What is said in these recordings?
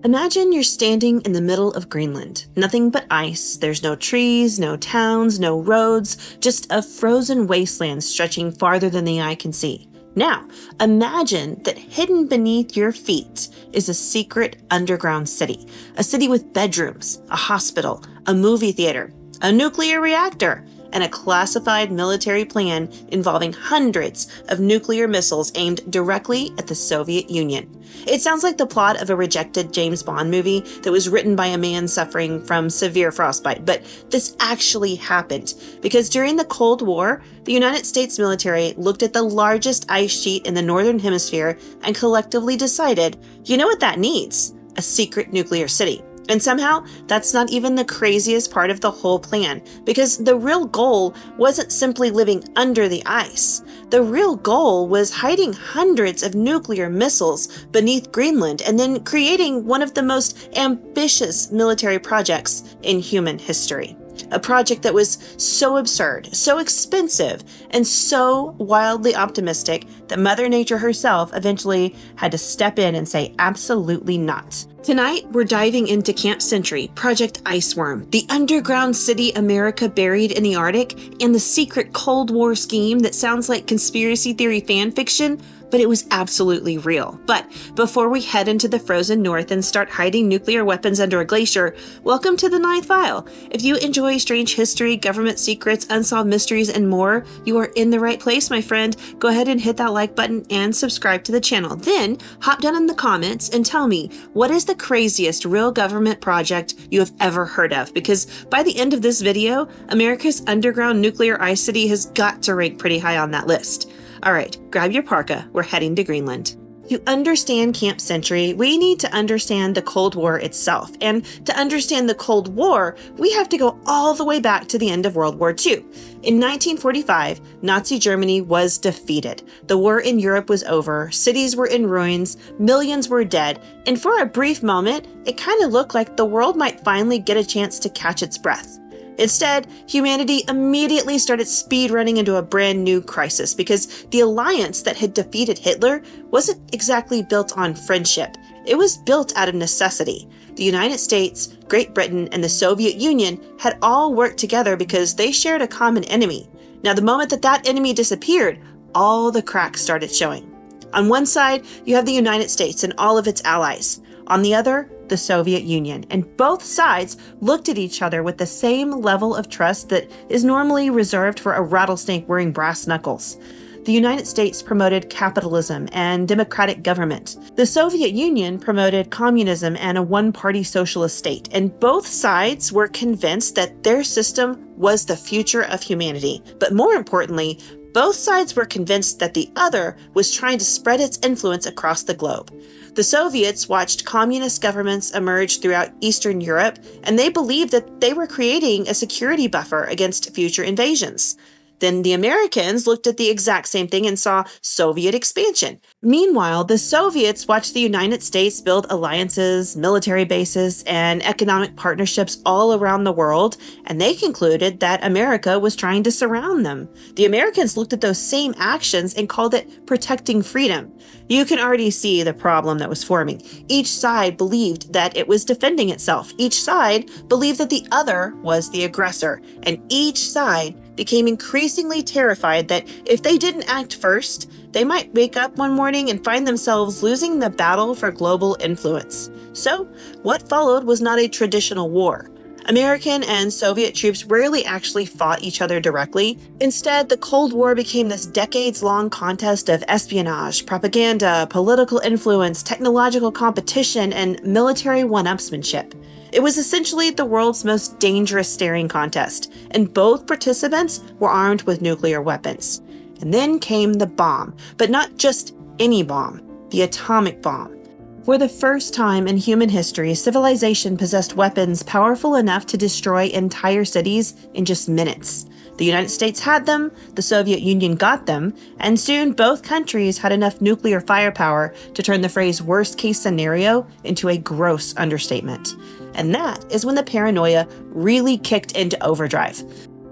Imagine you're standing in the middle of Greenland. Nothing but ice. There's no trees, no towns, no roads, just a frozen wasteland stretching farther than the eye can see. Now, imagine that hidden beneath your feet is a secret underground city. A city with bedrooms, a hospital, a movie theater, a nuclear reactor, and a classified military plan involving hundreds of nuclear missiles aimed directly at the Soviet Union. It sounds like the plot of a rejected James Bond movie that was written by a man suffering from severe frostbite, but this actually happened because during the Cold War, the United States military looked at the largest ice sheet in the Northern Hemisphere and collectively decided, you know what that needs? A secret nuclear city. And somehow, that's not even the craziest part of the whole plan, because the real goal wasn't simply living under the ice. The real goal was hiding hundreds of nuclear missiles beneath Greenland and then creating one of the most ambitious military projects in human history. A project that was so absurd, so expensive, and so wildly optimistic that Mother Nature herself eventually had to step in and say absolutely not. Tonight, we're diving into Camp Century, Project Iceworm, the underground city America buried in the Arctic, and the secret Cold War scheme that sounds like conspiracy theory fan fiction, but it was absolutely real. But before we head into the frozen north and start hiding nuclear weapons under a glacier, welcome to the Ninth File. If you enjoy strange history, government secrets, unsolved mysteries, and more, you are in the right place, my friend. Go ahead and hit that like button and subscribe to the channel. Then hop down in the comments and tell me, what is the craziest real government project you have ever heard of? Because by the end of this video, America's underground nuclear ice city has got to rank pretty high on that list. All right, grab your parka. We're heading to Greenland. To understand Camp Century, we need to understand the Cold War itself. And to understand the Cold War, we have to go all the way back to the end of World War II. In 1945, Nazi Germany was defeated. The war in Europe was over, cities were in ruins, millions were dead, and for a brief moment, it kind of looked like the world might finally get a chance to catch its breath. Instead, humanity immediately started speed running into a brand new crisis because the alliance that had defeated Hitler wasn't exactly built on friendship. It was built out of necessity. The United States, Great Britain, and the Soviet Union had all worked together because they shared a common enemy. Now, the moment that enemy disappeared, all the cracks started showing. On one side, you have the United States and all of its allies. On the other, the Soviet Union, and both sides looked at each other with the same level of trust that is normally reserved for a rattlesnake wearing brass knuckles. The United States promoted capitalism and democratic government. The Soviet Union promoted communism and a one-party socialist state, and both sides were convinced that their system was the future of humanity. But more importantly, both sides were convinced that the other was trying to spread its influence across the globe. The Soviets watched communist governments emerge throughout Eastern Europe, and they believed that they were creating a security buffer against future invasions. Then the Americans looked at the exact same thing and saw Soviet expansion. Meanwhile, the Soviets watched the United States build alliances, military bases, and economic partnerships all around the world, and they concluded that America was trying to surround them. The Americans looked at those same actions and called it protecting freedom. You can already see the problem that was forming. Each side believed that it was defending itself. Each side believed that the other was the aggressor, and each side became increasingly terrified that if they didn't act first, they might wake up one morning and find themselves losing the battle for global influence. So, what followed was not a traditional war. American and Soviet troops rarely actually fought each other directly. Instead, the Cold War became this decades-long contest of espionage, propaganda, political influence, technological competition, and military one-upsmanship. It was essentially the world's most dangerous staring contest, and both participants were armed with nuclear weapons. And then came the bomb, but not just any bomb, the atomic bomb. For the first time in human history, civilization possessed weapons powerful enough to destroy entire cities in just minutes. The United States had them, the Soviet Union got them, and soon both countries had enough nuclear firepower to turn the phrase worst-case scenario into a gross understatement. And that is when the paranoia really kicked into overdrive.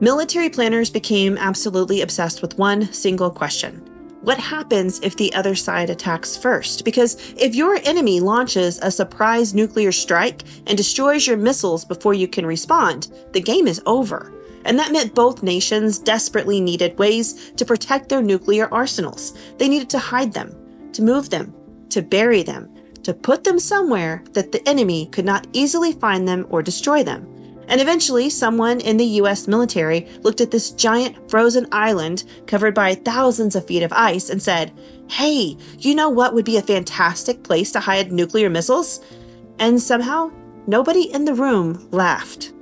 Military planners became absolutely obsessed with one single question. What happens if the other side attacks first? Because if your enemy launches a surprise nuclear strike and destroys your missiles before you can respond, the game is over. And that meant both nations desperately needed ways to protect their nuclear arsenals. They needed to hide them, to move them, to bury them, to put them somewhere that the enemy could not easily find them or destroy them. And eventually, someone in the US military looked at this giant frozen island covered by thousands of feet of ice and said, "Hey, you know what would be a fantastic place to hide nuclear missiles?" And somehow, nobody in the room laughed.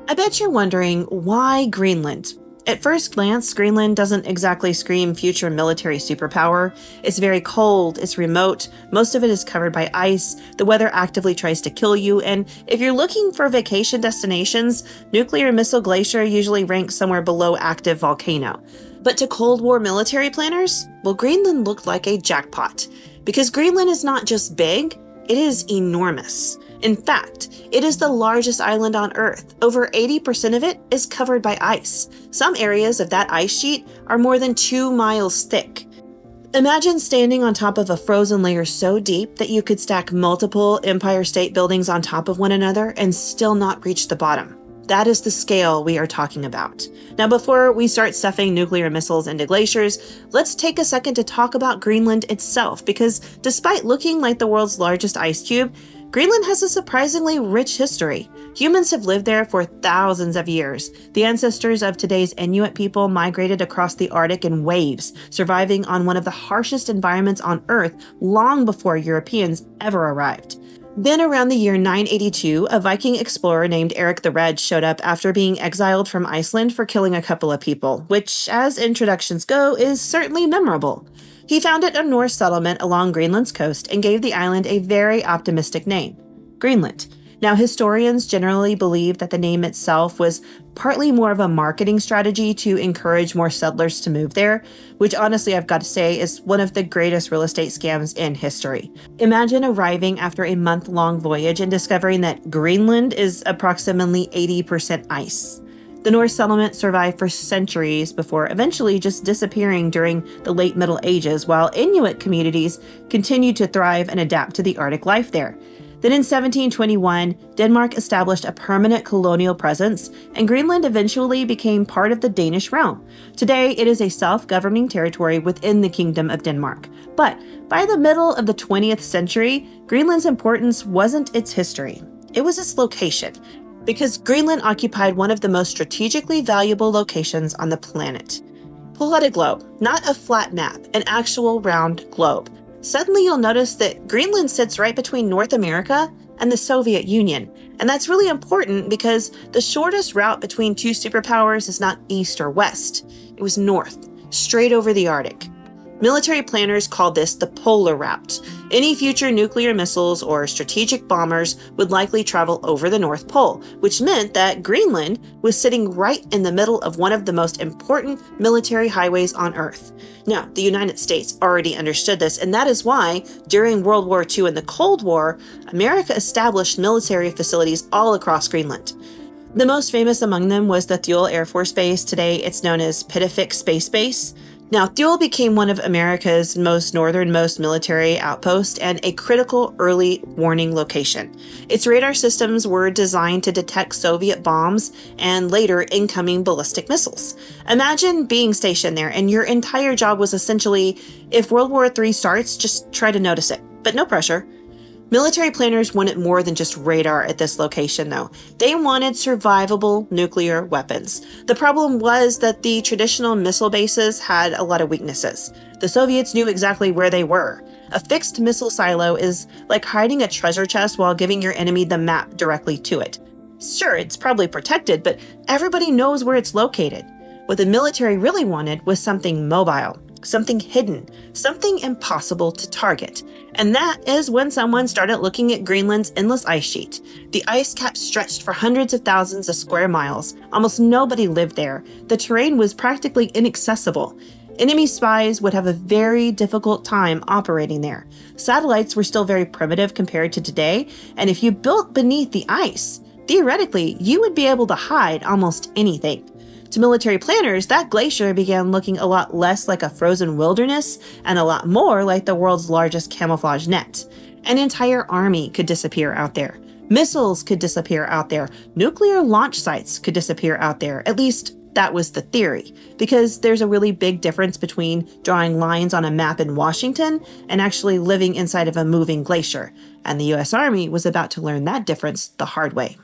I bet you're wondering, why Greenland? At first glance, Greenland doesn't exactly scream future military superpower. It's very cold, it's remote, most of it is covered by ice, the weather actively tries to kill you, and if you're looking for vacation destinations, Nuclear Missile Glacier usually ranks somewhere below active volcano. But to Cold War military planners, well, Greenland looked like a jackpot. Because Greenland is not just big, it is enormous. In fact, it is the largest island on Earth. Over 80% of it is covered by ice. Some areas of that ice sheet are more than 2 miles thick. Imagine standing on top of a frozen layer so deep that you could stack multiple Empire State Buildings on top of one another and still not reach the bottom. That is the scale we are talking about. Now, before we start stuffing nuclear missiles into glaciers, let's take a second to talk about Greenland itself, because despite looking like the world's largest ice cube, Greenland has a surprisingly rich history. Humans have lived there for thousands of years. The ancestors of today's Inuit people migrated across the Arctic in waves, surviving on one of the harshest environments on Earth long before Europeans ever arrived. Then around the year 982, a Viking explorer named Eric the Red showed up after being exiled from Iceland for killing a couple of people, which, as introductions go, is certainly memorable. He founded a Norse settlement along Greenland's coast and gave the island a very optimistic name, Greenland. Now, historians generally believe that the name itself was partly more of a marketing strategy to encourage more settlers to move there, which honestly I've got to say is one of the greatest real estate scams in history. Imagine arriving after a month-long voyage and discovering that Greenland is approximately 80% ice. The Norse settlement survived for centuries before eventually just disappearing during the late Middle Ages, while Inuit communities continued to thrive and adapt to the Arctic life there. Then in 1721, Denmark established a permanent colonial presence, and Greenland eventually became part of the Danish realm. Today, it is a self-governing territory within the Kingdom of Denmark. But by the middle of the 20th century, Greenland's importance wasn't its history. It was its location, because Greenland occupied one of the most strategically valuable locations on the planet. Pull out a globe, not a flat map, an actual round globe. Suddenly you'll notice that Greenland sits right between North America and the Soviet Union. And that's really important because the shortest route between two superpowers is not east or west. It was north, straight over the Arctic. Military planners called this the polar route. Any future nuclear missiles or strategic bombers would likely travel over the North Pole, which meant that Greenland was sitting right in the middle of one of the most important military highways on Earth. Now, the United States already understood this, and that is why, during World War II and the Cold War, America established military facilities all across Greenland. The most famous among them was the Thule Air Force Base. Today, it's known as Pitofik Space Base. Now, Thule became one of America's most northernmost military outposts and a critical early warning location. Its radar systems were designed to detect Soviet bombs and later incoming ballistic missiles. Imagine being stationed there and your entire job was essentially, if World War III starts, just try to notice it, but no pressure. Military planners wanted more than just radar at this location, though. They wanted survivable nuclear weapons. The problem was that the traditional missile bases had a lot of weaknesses. The Soviets knew exactly where they were. A fixed missile silo is like hiding a treasure chest while giving your enemy the map directly to it. Sure, it's probably protected, but everybody knows where it's located. What the military really wanted was something mobile, something hidden, something impossible to target. And that is when someone started looking at Greenland's endless ice sheet. The ice cap stretched for hundreds of thousands of square miles. Almost nobody lived there. The terrain was practically inaccessible. Enemy spies would have a very difficult time operating there. Satellites were still very primitive compared to today, and if you built beneath the ice, theoretically, you would be able to hide almost anything. To military planners, that glacier began looking a lot less like a frozen wilderness and a lot more like the world's largest camouflage net. An entire army could disappear out there. Missiles could disappear out there. Nuclear launch sites could disappear out there. At least that was the theory, because there's a really big difference between drawing lines on a map in Washington and actually living inside of a moving glacier. And the US Army was about to learn that difference the hard way.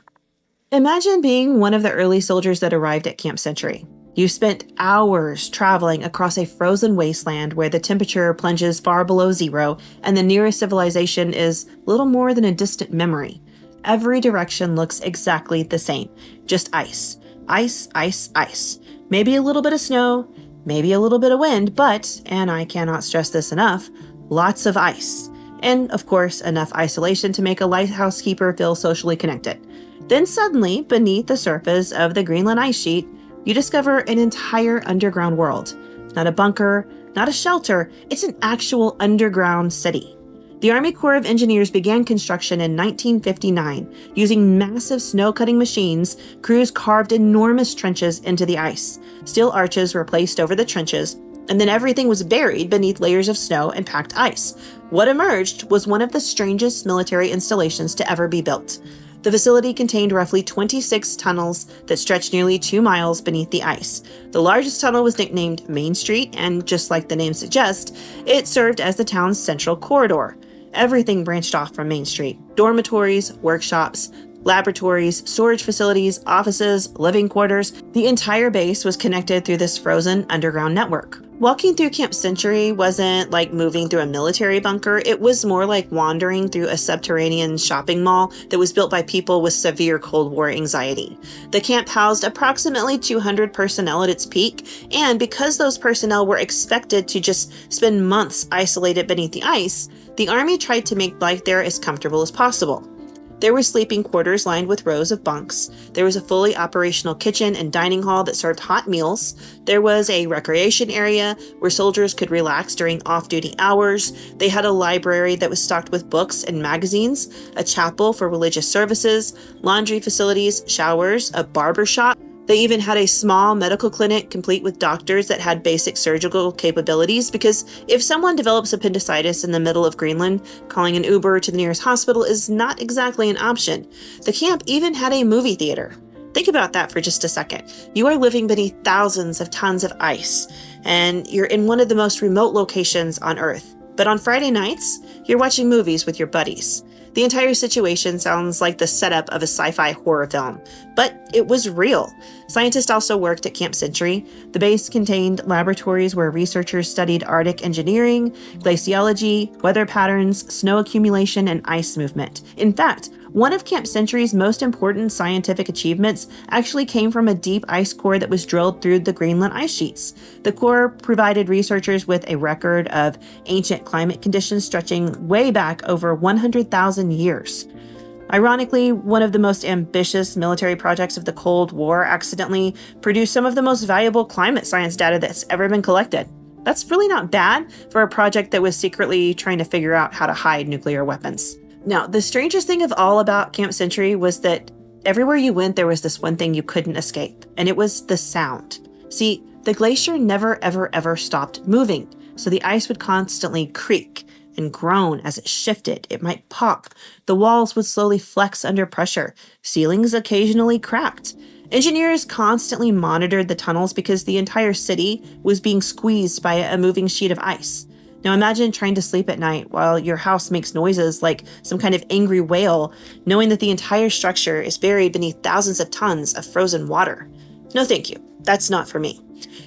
Imagine being one of the early soldiers that arrived at Camp Century. You spent hours traveling across a frozen wasteland where the temperature plunges far below zero and the nearest civilization is little more than a distant memory. Every direction looks exactly the same, just ice. Ice, ice, ice. Maybe a little bit of snow, maybe a little bit of wind, but, and I cannot stress this enough, lots of ice. And, of course, enough isolation to make a lighthouse keeper feel socially connected. Then suddenly, beneath the surface of the Greenland Ice Sheet, you discover an entire underground world. Not a bunker, not a shelter, it's an actual underground city. The Army Corps of Engineers began construction in 1959. Using massive snow-cutting machines, crews carved enormous trenches into the ice. Steel arches were placed over the trenches, and then everything was buried beneath layers of snow and packed ice. What emerged was one of the strangest military installations to ever be built. The facility contained roughly 26 tunnels that stretched nearly 2 miles beneath the ice. The largest tunnel was nicknamed Main Street, and just like the name suggests, it served as the town's central corridor. Everything branched off from Main Street: dormitories, workshops, laboratories, storage facilities, offices, living quarters. The entire base was connected through this frozen underground network. Walking through Camp Century wasn't like moving through a military bunker. It was more like wandering through a subterranean shopping mall that was built by people with severe Cold War anxiety. The camp housed approximately 200 personnel at its peak, and because those personnel were expected to just spend months isolated beneath the ice, the Army tried to make life there as comfortable as possible. There were sleeping quarters lined with rows of bunks. There was a fully operational kitchen and dining hall that served hot meals. There was a recreation area where soldiers could relax during off-duty hours. They had a library that was stocked with books and magazines, a chapel for religious services, laundry facilities, showers, a barber shop. They even had a small medical clinic complete with doctors that had basic surgical capabilities, because if someone develops appendicitis in the middle of Greenland, calling an Uber to the nearest hospital is not exactly an option. The camp even had a movie theater. Think about that for just a second. You are living beneath thousands of tons of ice, and you're in one of the most remote locations on Earth. But on Friday nights, you're watching movies with your buddies. The entire situation sounds like the setup of a sci-fi horror film, but it was real. Scientists also worked at Camp Century. The base contained laboratories where researchers studied Arctic engineering, glaciology, weather patterns, snow accumulation, and ice movement. In fact, one of Camp Century's most important scientific achievements actually came from a deep ice core that was drilled through the Greenland ice sheets. The core provided researchers with a record of ancient climate conditions stretching way back over 100,000 years. Ironically, one of the most ambitious military projects of the Cold War accidentally produced some of the most valuable climate science data that's ever been collected. That's really not bad for a project that was secretly trying to figure out how to hide nuclear weapons. Now, the strangest thing of all about Camp Century was that everywhere you went, there was this one thing you couldn't escape, and it was the sound. See, the glacier never, ever stopped moving, so the ice would constantly creak and groan as it shifted. It might pop. The walls would slowly flex under pressure. Ceilings occasionally cracked. Engineers constantly monitored the tunnels because the entire city was being squeezed by a moving sheet of ice. Now imagine trying to sleep at night while your house makes noises like some kind of angry whale, knowing that the entire structure is buried beneath thousands of tons of frozen water. No thank you. That's not for me.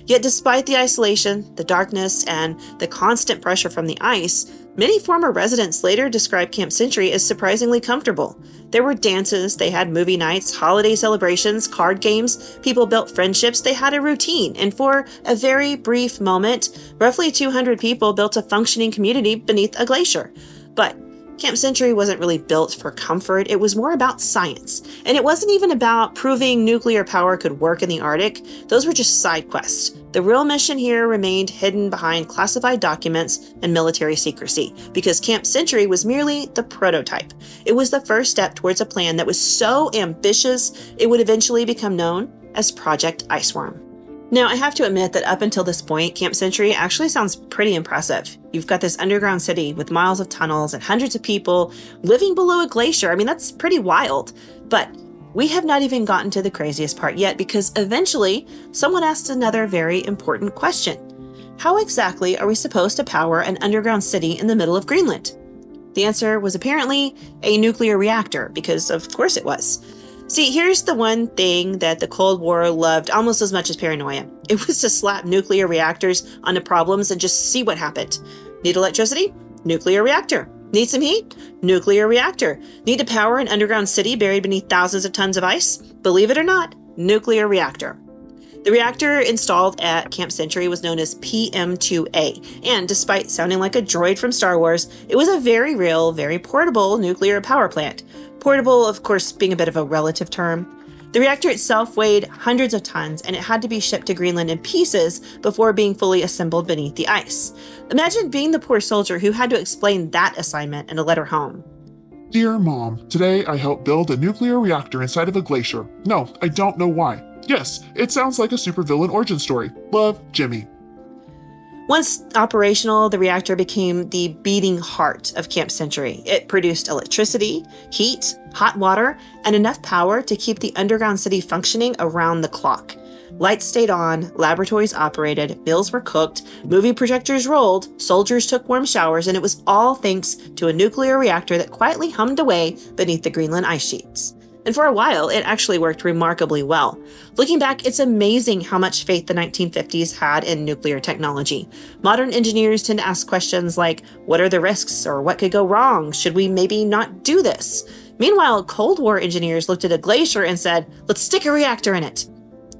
Yet despite the isolation, the darkness, and the constant pressure from the ice, many former residents later described Camp Century as surprisingly comfortable. There were dances, they had movie nights, holiday celebrations, card games, people built friendships, they had a routine, and for a very brief moment, roughly 200 people built a functioning community beneath a glacier. But Camp Century wasn't really built for comfort, it was more about science. And it wasn't even about proving nuclear power could work in the Arctic. Those were just side quests. The real mission here remained hidden behind classified documents and military secrecy, because Camp Century was merely the prototype. It was the first step towards a plan that was so ambitious, it would eventually become known as Project Iceworm. Now, I have to admit that up until this point, Camp Century actually sounds pretty impressive. You've got this underground city with miles of tunnels and hundreds of people living below a glacier. I mean, that's pretty wild. But we have not even gotten to the craziest part yet, because eventually someone asked another very important question. How exactly are we supposed to power an underground city in the middle of Greenland? The answer was apparently a nuclear reactor, because of course it was. See, here's the one thing that the Cold War loved almost as much as paranoia. It was to slap nuclear reactors onto problems and just see what happened. Need electricity? Nuclear reactor. Need some heat? Nuclear reactor. Need to power an underground city buried beneath thousands of tons of ice? Believe it or not, nuclear reactor. The reactor installed at Camp Century was known as PM-2A, and despite sounding like a droid from Star Wars, it was a very real, very portable nuclear power plant. Portable, of course, being a bit of a relative term. The reactor itself weighed hundreds of tons, and it had to be shipped to Greenland in pieces before being fully assembled beneath the ice. Imagine being the poor soldier who had to explain that assignment in a letter home. Dear Mom, today I helped build a nuclear reactor inside of a glacier. No, I don't know why. Yes, it sounds like a supervillain origin story. Love, Jimmy. Once operational, the reactor became the beating heart of Camp Century. It produced electricity, heat, hot water, and enough power to keep the underground city functioning around the clock. Lights stayed on, laboratories operated, meals were cooked, movie projectors rolled, soldiers took warm showers, and it was all thanks to a nuclear reactor that quietly hummed away beneath the Greenland ice sheets. And for a while, it actually worked remarkably well. Looking back, it's amazing how much faith the 1950s had in nuclear technology. Modern engineers tend to ask questions like, what are the risks, or what could go wrong? Should we maybe not do this? Meanwhile, Cold War engineers looked at a glacier and said, let's stick a reactor in it.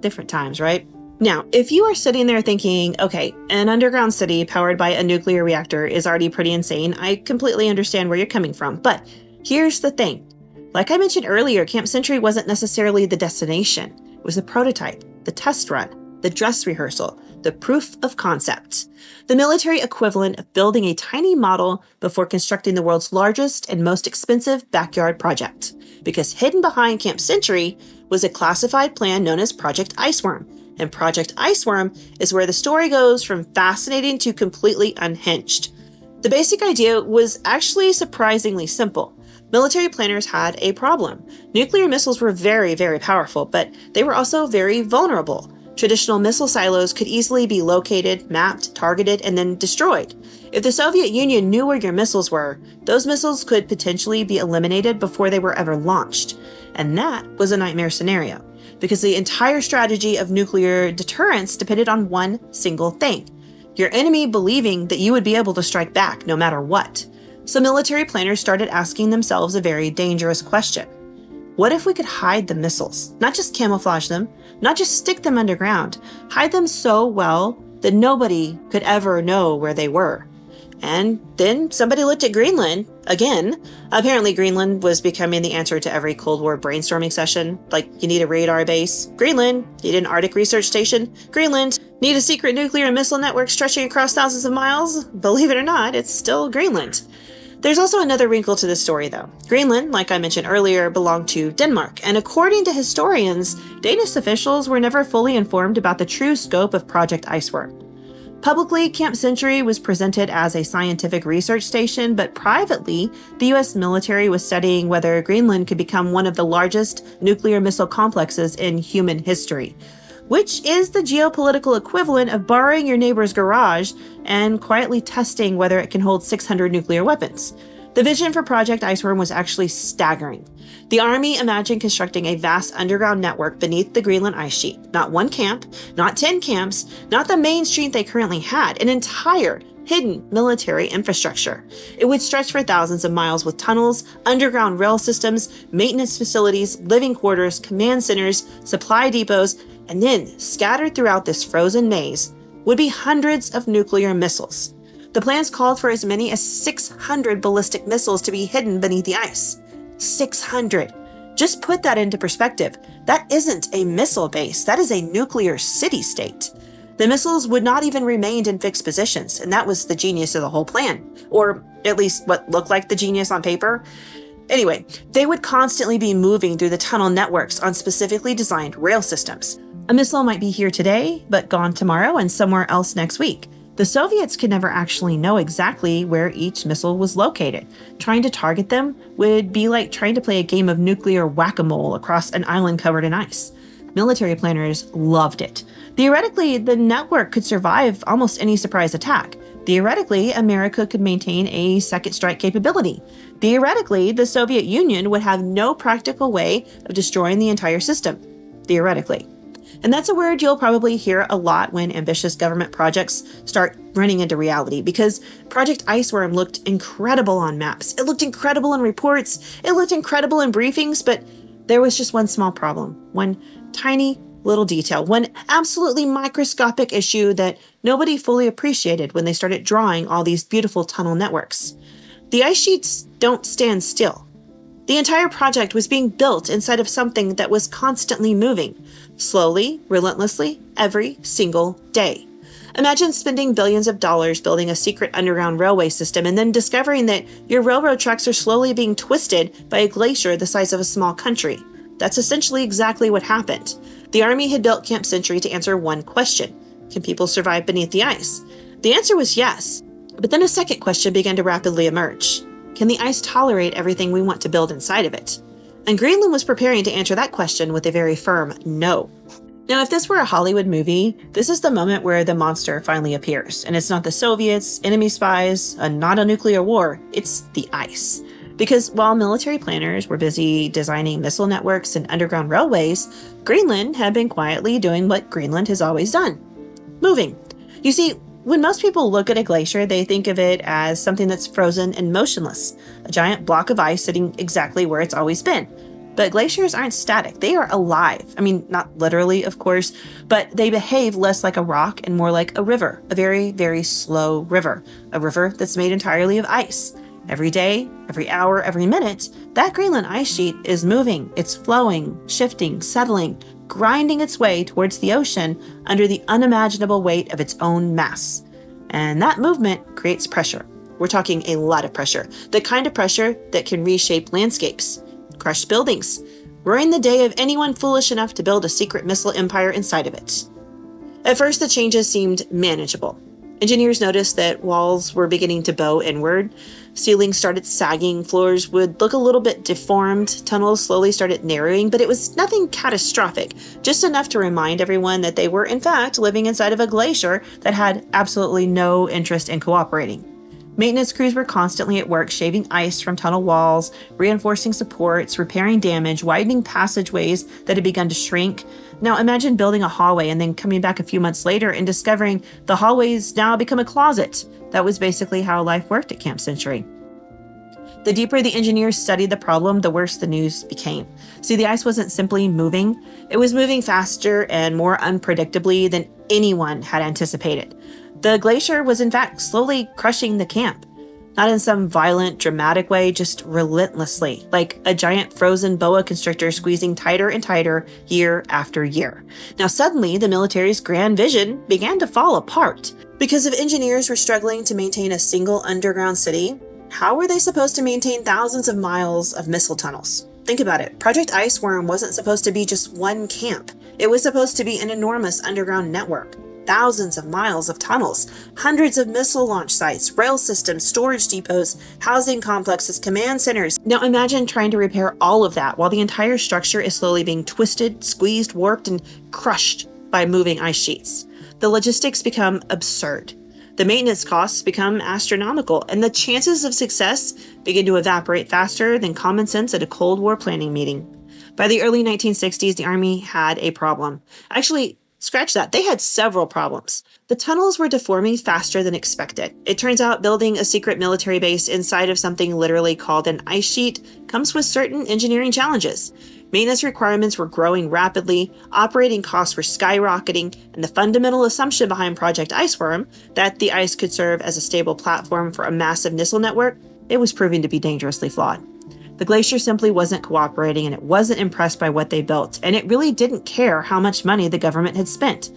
Different times, right? Now, if you are sitting there thinking, okay, an underground city powered by a nuclear reactor is already pretty insane, I completely understand where you're coming from. But here's the thing. Like I mentioned earlier, Camp Century wasn't necessarily the destination. It was the prototype, the test run, the dress rehearsal, the proof of concept. The military equivalent of building a tiny model before constructing the world's largest and most expensive backyard project. Because hidden behind Camp Century was a classified plan known as Project Iceworm. And Project Iceworm is where the story goes from fascinating to completely unhinged. The basic idea was actually surprisingly simple. Military planners had a problem. Nuclear missiles were very, very powerful, but they were also very vulnerable. Traditional missile silos could easily be located, mapped, targeted, and then destroyed. If the Soviet Union knew where your missiles were, those missiles could potentially be eliminated before they were ever launched. And that was a nightmare scenario, because the entire strategy of nuclear deterrence depended on one single thing: your enemy believing that you would be able to strike back no matter what. So military planners started asking themselves a very dangerous question. What if we could hide the missiles? Not just camouflage them, not just stick them underground, hide them so well that nobody could ever know where they were. And then somebody looked at Greenland again. Apparently Greenland was becoming the answer to every Cold War brainstorming session. Like, you need a radar base? Greenland. Need an Arctic research station? Greenland. Need a secret nuclear and missile network stretching across thousands of miles? Believe it or not, it's still Greenland. There's also another wrinkle to this story, though. Greenland, like I mentioned earlier, belonged to Denmark, and according to historians, Danish officials were never fully informed about the true scope of Project Iceworm. Publicly, Camp Century was presented as a scientific research station, but privately, the US military was studying whether Greenland could become one of the largest nuclear missile complexes in human history, which is the geopolitical equivalent of borrowing your neighbor's garage and quietly testing whether it can hold 600 nuclear weapons. The vision for Project Iceworm was actually staggering. The Army imagined constructing a vast underground network beneath the Greenland Ice Sheet. Not one camp, not 10 camps, not the main street they currently had, an entire hidden military infrastructure. It would stretch for thousands of miles with tunnels, underground rail systems, maintenance facilities, living quarters, command centers, supply depots, and then scattered throughout this frozen maze would be hundreds of nuclear missiles. The plans called for as many as 600 ballistic missiles to be hidden beneath the ice. 600. Just put that into perspective. That isn't a missile base, that is a nuclear city-state. The missiles would not even remain in fixed positions, and that was the genius of the whole plan. Or at least what looked like the genius on paper. Anyway, they would constantly be moving through the tunnel networks on specifically designed rail systems. A missile might be here today, but gone tomorrow and somewhere else next week. The Soviets could never actually know exactly where each missile was located. Trying to target them would be like trying to play a game of nuclear whack-a-mole across an island covered in ice. Military planners loved it. Theoretically, the network could survive almost any surprise attack. Theoretically, America could maintain a second strike capability. Theoretically, the Soviet Union would have no practical way of destroying the entire system. Theoretically. And that's a word you'll probably hear a lot when ambitious government projects start running into reality, because Project Iceworm looked incredible on maps. It looked incredible in reports. It looked incredible in briefings, but there was just one small problem, one tiny little detail, one absolutely microscopic issue that nobody fully appreciated when they started drawing all these beautiful tunnel networks. The ice sheets don't stand still. The entire project was being built inside of something that was constantly moving, slowly, relentlessly, every single day. Imagine spending billions of dollars building a secret underground railway system and then discovering that your railroad tracks are slowly being twisted by a glacier the size of a small country. That's essentially exactly what happened. The Army had built Camp Century to answer one question: can people survive beneath the ice? The answer was yes, but then a second question began to rapidly emerge. Can the ice tolerate everything we want to build inside of it? And Greenland was preparing to answer that question with a very firm no. Now, if this were a Hollywood movie, this is the moment where the monster finally appears. And it's not the Soviets, enemy spies, not a nuclear war, it's the ice. Because while military planners were busy designing missile networks and underground railways, Greenland had been quietly doing what Greenland has always done: moving. You see, when most people look at a glacier, they think of it as something that's frozen and motionless, a giant block of ice sitting exactly where it's always been. But glaciers aren't static, they are alive. I mean, not literally, of course, but they behave less like a rock and more like a river, a very, very slow river, a river that's made entirely of ice. Every day, every hour, every minute, that Greenland ice sheet is moving, it's flowing, shifting, settling, grinding its way towards the ocean under the unimaginable weight of its own mass. And that movement creates pressure. We're talking a lot of pressure, the kind of pressure that can reshape landscapes, crush buildings, ruin the day of anyone foolish enough to build a secret missile empire inside of it. At first, the changes seemed manageable. Engineers noticed that walls were beginning to bow inward, ceilings started sagging, floors would look a little bit deformed, tunnels slowly started narrowing, but it was nothing catastrophic, just enough to remind everyone that they were in fact living inside of a glacier that had absolutely no interest in cooperating. Maintenance crews were constantly at work shaving ice from tunnel walls, reinforcing supports, repairing damage, widening passageways that had begun to shrink. Now imagine building a hallway and then coming back a few months later and discovering the hallway's now become a closet. That was basically how life worked at Camp Century. The deeper the engineers studied the problem, the worse the news became. See, the ice wasn't simply moving, it was moving faster and more unpredictably than anyone had anticipated. The glacier was in fact slowly crushing the camp. Not in some violent, dramatic way, just relentlessly, like a giant frozen boa constrictor squeezing tighter and tighter year after year. Now suddenly, the military's grand vision began to fall apart. Because if engineers were struggling to maintain a single underground city, how were they supposed to maintain thousands of miles of missile tunnels? Think about it. Project Iceworm wasn't supposed to be just one camp. It was supposed to be an enormous underground network. Thousands of miles of tunnels, hundreds of missile launch sites, rail systems, storage depots, housing complexes, command centers. Now imagine trying to repair all of that while the entire structure is slowly being twisted, squeezed, warped, and crushed by moving ice sheets. The logistics become absurd. The maintenance costs become astronomical, and the chances of success begin to evaporate faster than common sense at a Cold War planning meeting. By the early 1960s, the Army had a problem. Actually, scratch that, they had several problems. The tunnels were deforming faster than expected. It turns out building a secret military base inside of something literally called an ice sheet comes with certain engineering challenges. Maintenance requirements were growing rapidly, operating costs were skyrocketing, and the fundamental assumption behind Project Iceworm, that the ice could serve as a stable platform for a massive missile network, it was proving to be dangerously flawed. The glacier simply wasn't cooperating, and it wasn't impressed by what they built, and it really didn't care how much money the government had spent.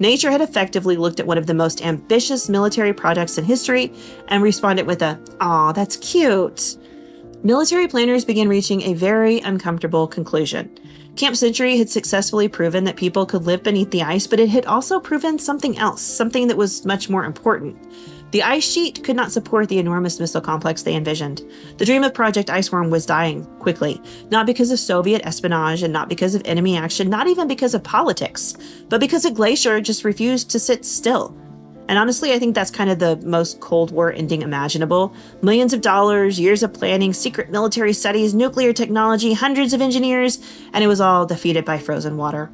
Nature had effectively looked at one of the most ambitious military projects in history and responded with a, "Aw, that's cute." military planners began reaching a very uncomfortable conclusion. Camp Century had successfully proven that people could live beneath the ice, but it had also proven something else, something that was much more important. The ice sheet could not support the enormous missile complex they envisioned. The dream of Project Iceworm was dying quickly, not because of Soviet espionage and not because of enemy action, not even because of politics, but because a glacier just refused to sit still. And honestly, I think that's kind of the most Cold War ending imaginable. Millions of dollars, years of planning, secret military studies, nuclear technology, hundreds of engineers, and it was all defeated by frozen water.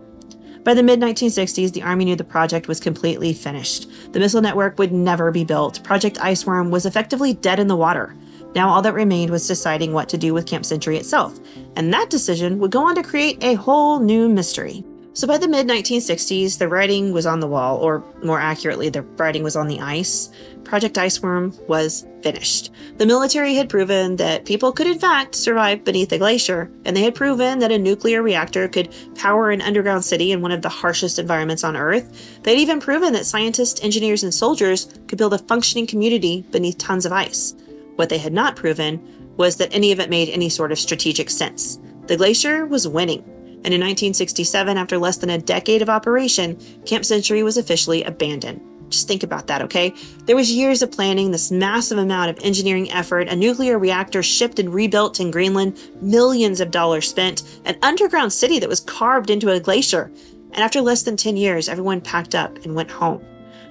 By the mid-1960s, the Army knew the project was completely finished. The missile network would never be built. Project Iceworm was effectively dead in the water. Now all that remained was deciding what to do with Camp Century itself, and that decision would go on to create a whole new mystery. So by the mid-1960s, the writing was on the wall, or more accurately, the writing was on the ice. Project Iceworm was finished. The military had proven that people could in fact survive beneath a glacier, and they had proven that a nuclear reactor could power an underground city in one of the harshest environments on Earth. They'd even proven that scientists, engineers, and soldiers could build a functioning community beneath tons of ice. What they had not proven was that any of it made any sort of strategic sense. The glacier was winning. And in 1967, after less than a decade of operation, Camp Century was officially abandoned. Just think about that, okay? There was years of planning, this massive amount of engineering effort, a nuclear reactor shipped and rebuilt in Greenland, millions of dollars spent, an underground city that was carved into a glacier. And after less than 10 years, everyone packed up and went home.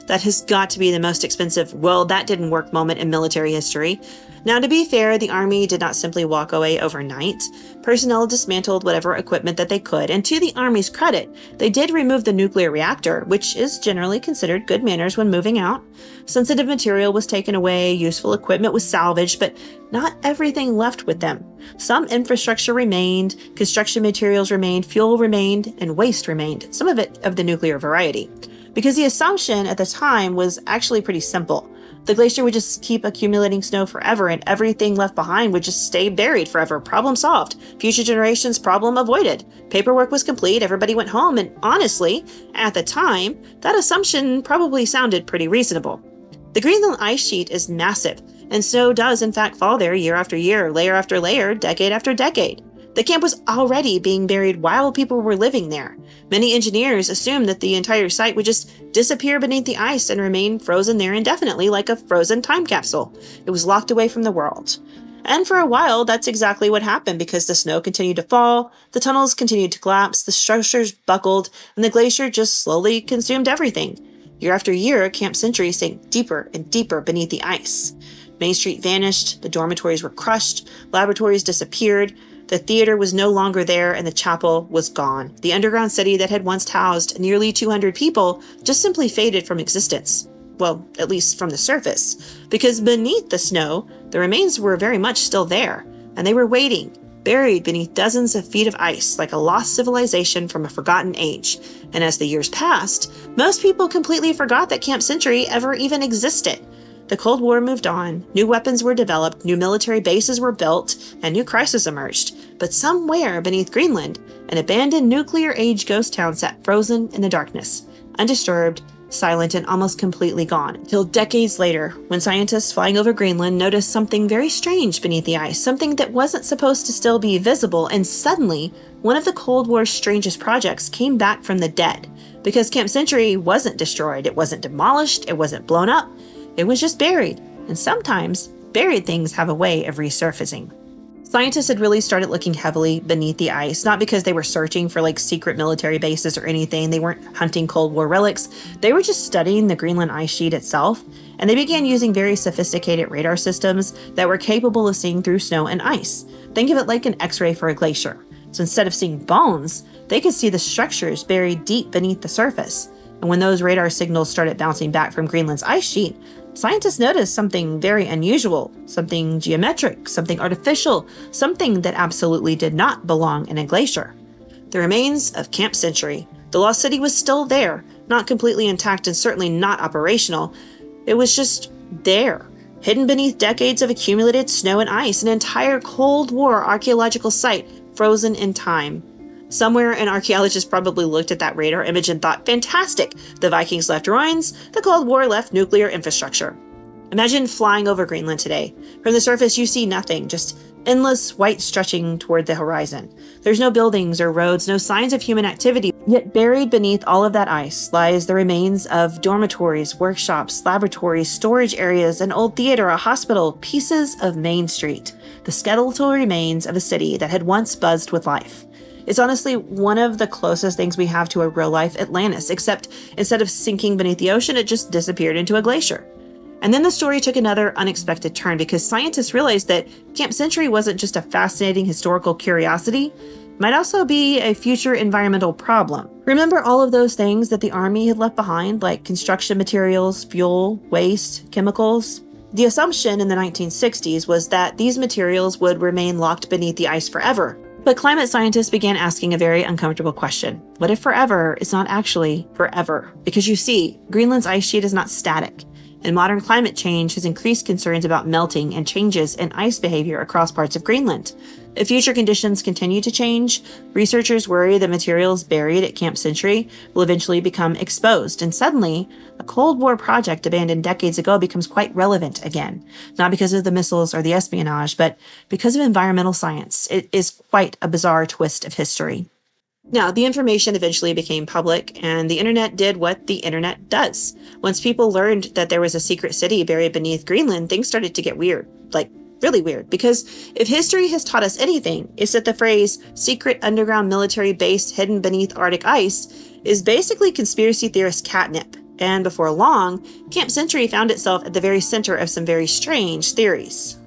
That has got to be the most expensive, well, that didn't work moment in military history. Now, to be fair, the Army did not simply walk away overnight. Personnel dismantled whatever equipment that they could, and to the Army's credit, they did remove the nuclear reactor, which is generally considered good manners when moving out. Sensitive material was taken away, useful equipment was salvaged, but not everything left with them. Some infrastructure remained, construction materials remained, fuel remained, and waste remained, some of it of the nuclear variety. Because the assumption at the time was actually pretty simple. The glacier would just keep accumulating snow forever, and everything left behind would just stay buried forever. Problem solved. Future generations' problem avoided. Paperwork was complete, everybody went home, and honestly, at the time, that assumption probably sounded pretty reasonable. The Greenland Ice Sheet is massive, and snow does in fact fall there year after year, layer after layer, decade after decade. The camp was already being buried while people were living there. Many engineers assumed that the entire site would just disappear beneath the ice and remain frozen there indefinitely like a frozen time capsule. It was locked away from the world. And for a while, that's exactly what happened because the snow continued to fall, the tunnels continued to collapse, the structures buckled, and the glacier just slowly consumed everything. Year after year, Camp Century sank deeper and deeper beneath the ice. Main Street vanished, the dormitories were crushed, laboratories disappeared, the theater was no longer there, and the chapel was gone. The underground city that had once housed nearly 200 people just simply faded from existence. Well, at least from the surface. Because beneath the snow, the remains were very much still there, and they were waiting, buried beneath dozens of feet of ice like a lost civilization from a forgotten age. And as the years passed, most people completely forgot that Camp Century ever even existed. The Cold War moved on, new weapons were developed, new military bases were built, and new crises emerged. But somewhere beneath Greenland, an abandoned nuclear-age ghost town sat frozen in the darkness, undisturbed, silent, and almost completely gone. Until decades later, when scientists flying over Greenland noticed something very strange beneath the ice, something that wasn't supposed to still be visible, and suddenly, one of the Cold War's strangest projects came back from the dead. Because Camp Century wasn't destroyed, it wasn't demolished, it wasn't blown up, it was just buried, and sometimes buried things have a way of resurfacing. Scientists had really started looking heavily beneath the ice, not because they were searching for secret military bases or anything. They weren't hunting Cold War relics. They were just studying the Greenland Ice Sheet itself, and they began using very sophisticated radar systems that were capable of seeing through snow and ice. Think of it like an X-ray for a glacier. So instead of seeing bones, they could see the structures buried deep beneath the surface. And when those radar signals started bouncing back from Greenland's ice sheet, scientists noticed something very unusual, something geometric, something artificial, something that absolutely did not belong in a glacier. The remains of Camp Century. The lost city was still there, not completely intact and certainly not operational. It was just there, hidden beneath decades of accumulated snow and ice, an entire Cold War archaeological site frozen in time. Somewhere, an archaeologist probably looked at that radar image and thought, fantastic! The Vikings left ruins, the Cold War left nuclear infrastructure. Imagine flying over Greenland today. From the surface, you see nothing, just endless white stretching toward the horizon. There's no buildings or roads, no signs of human activity, yet buried beneath all of that ice lies the remains of dormitories, workshops, laboratories, storage areas, an old theater, a hospital, pieces of Main Street, the skeletal remains of a city that had once buzzed with life. It's honestly one of the closest things we have to a real-life Atlantis, except instead of sinking beneath the ocean, it just disappeared into a glacier. And then the story took another unexpected turn because scientists realized that Camp Century wasn't just a fascinating historical curiosity, it might also be a future environmental problem. Remember all of those things that the Army had left behind, like construction materials, fuel, waste, chemicals? The assumption in the 1960s was that these materials would remain locked beneath the ice forever. But climate scientists began asking a very uncomfortable question. What if forever is not actually forever? Because you see, Greenland's ice sheet is not static, and modern climate change has increased concerns about melting and changes in ice behavior across parts of Greenland. If future conditions continue to change, researchers worry that materials buried at Camp Century will eventually become exposed, and suddenly, a Cold War project abandoned decades ago becomes quite relevant again, not because of the missiles or the espionage, but because of environmental science. It is quite a bizarre twist of history. Now, the information eventually became public, and the internet did what the internet does. Once people learned that there was a secret city buried beneath Greenland, things started to get weird. Like, really weird. Because if history has taught us anything, it's that the phrase, secret underground military base hidden beneath Arctic ice, is basically conspiracy theorist catnip. And before long, Camp Century found itself at the very center of some very strange theories.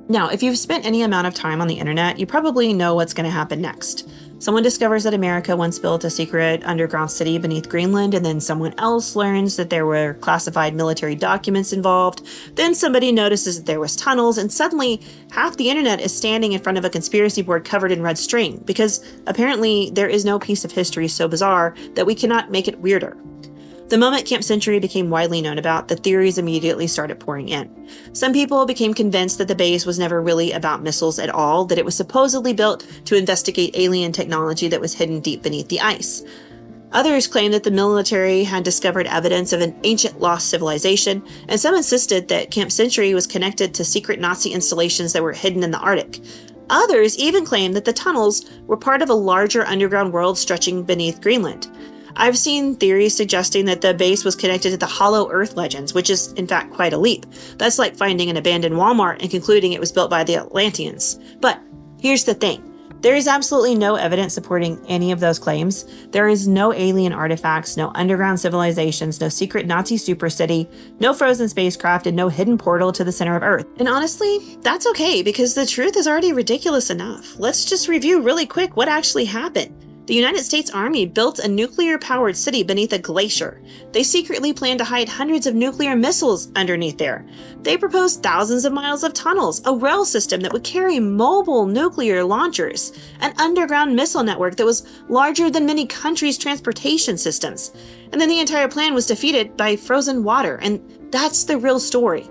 Now, if you've spent any amount of time on the internet, you probably know what's going to happen next. Someone discovers that America once built a secret underground city beneath Greenland, and then someone else learns that there were classified military documents involved. Then somebody notices that there was tunnels, and suddenly half the internet is standing in front of a conspiracy board covered in red string, because apparently there is no piece of history so bizarre that we cannot make it weirder. The moment Camp Century became widely known about, the theories immediately started pouring in. Some people became convinced that the base was never really about missiles at all, that it was supposedly built to investigate alien technology that was hidden deep beneath the ice. Others claimed that the military had discovered evidence of an ancient lost civilization, and some insisted that Camp Century was connected to secret Nazi installations that were hidden in the Arctic. Others even claimed that the tunnels were part of a larger underground world stretching beneath Greenland. I've seen theories suggesting that the base was connected to the Hollow Earth legends, which is in fact quite a leap. That's like finding an abandoned Walmart and concluding it was built by the Atlanteans. But here's the thing. There is absolutely no evidence supporting any of those claims. There is no alien artifacts, no underground civilizations, no secret Nazi supercity, no frozen spacecraft, and no hidden portal to the center of Earth. And honestly, that's okay because the truth is already ridiculous enough. Let's just review really quick what actually happened. The United States Army built a nuclear-powered city beneath a glacier. They secretly planned to hide hundreds of nuclear missiles underneath there. They proposed thousands of miles of tunnels, a rail system that would carry mobile nuclear launchers, an underground missile network that was larger than many countries' transportation systems. And then the entire plan was defeated by frozen water, and that's the real story.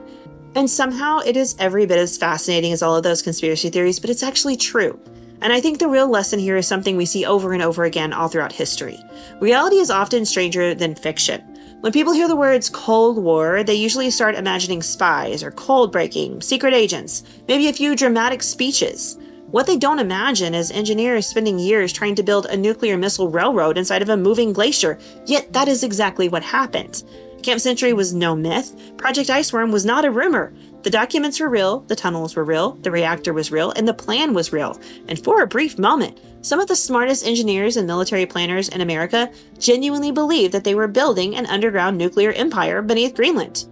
And somehow it is every bit as fascinating as all of those conspiracy theories, but it's actually true. And I think the real lesson here is something we see over and over again all throughout history. Reality is often stranger than fiction. When people hear the words Cold War, they usually start imagining spies or cold breaking, secret agents, maybe a few dramatic speeches. What they don't imagine is engineers spending years trying to build a nuclear missile railroad inside of a moving glacier, yet that is exactly what happened. Camp Century was no myth. Project Iceworm was not a rumor. The documents were real, the tunnels were real, the reactor was real, and the plan was real. And for a brief moment, some of the smartest engineers and military planners in America genuinely believed that they were building an underground nuclear empire beneath Greenland.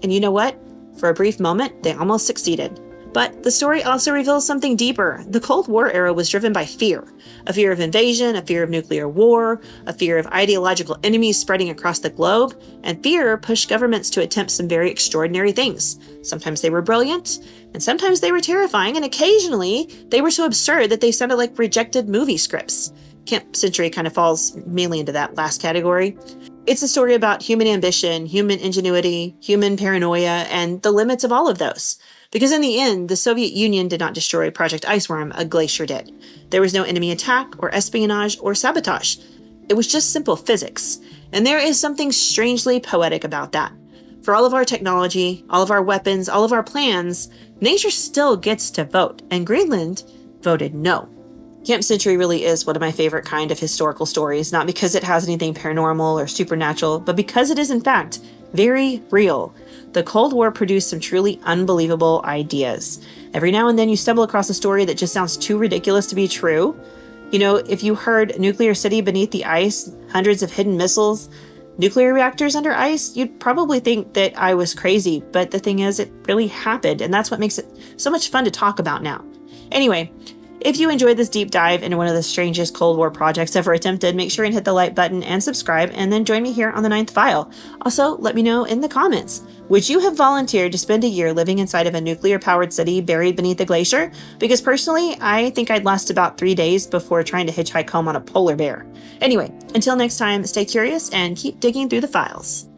And you know what? For a brief moment, they almost succeeded. But the story also reveals something deeper. The Cold War era was driven by fear. A fear of invasion, a fear of nuclear war, a fear of ideological enemies spreading across the globe, and fear pushed governments to attempt some very extraordinary things. Sometimes they were brilliant, and sometimes they were terrifying, and occasionally they were so absurd that they sounded like rejected movie scripts. Camp Century kind of falls mainly into that last category. It's a story about human ambition, human ingenuity, human paranoia, and the limits of all of those. Because in the end, the Soviet Union did not destroy Project Iceworm, a glacier did. There was no enemy attack or espionage or sabotage. It was just simple physics. And there is something strangely poetic about that. For all of our technology, all of our weapons, all of our plans, nature still gets to vote, and Greenland voted no. Camp Century really is one of my favorite kind of historical stories, not because it has anything paranormal or supernatural, but because it is, in fact, very real. The Cold War produced some truly unbelievable ideas. Every now and then you stumble across a story that just sounds too ridiculous to be true. You know, if you heard nuclear city beneath the ice, hundreds of hidden missiles, nuclear reactors under ice, you'd probably think that I was crazy, but the thing is, it really happened, and that's what makes it so much fun to talk about now. Anyway, if you enjoyed this deep dive into one of the strangest Cold War projects ever attempted, make sure and hit the like button and subscribe, and then join me here on the 9th File. Also, let me know in the comments, would you have volunteered to spend a year living inside of a nuclear-powered city buried beneath a glacier? Because personally, I think I'd last about 3 days before trying to hitchhike home on a polar bear. Anyway, until next time, stay curious and keep digging through the files.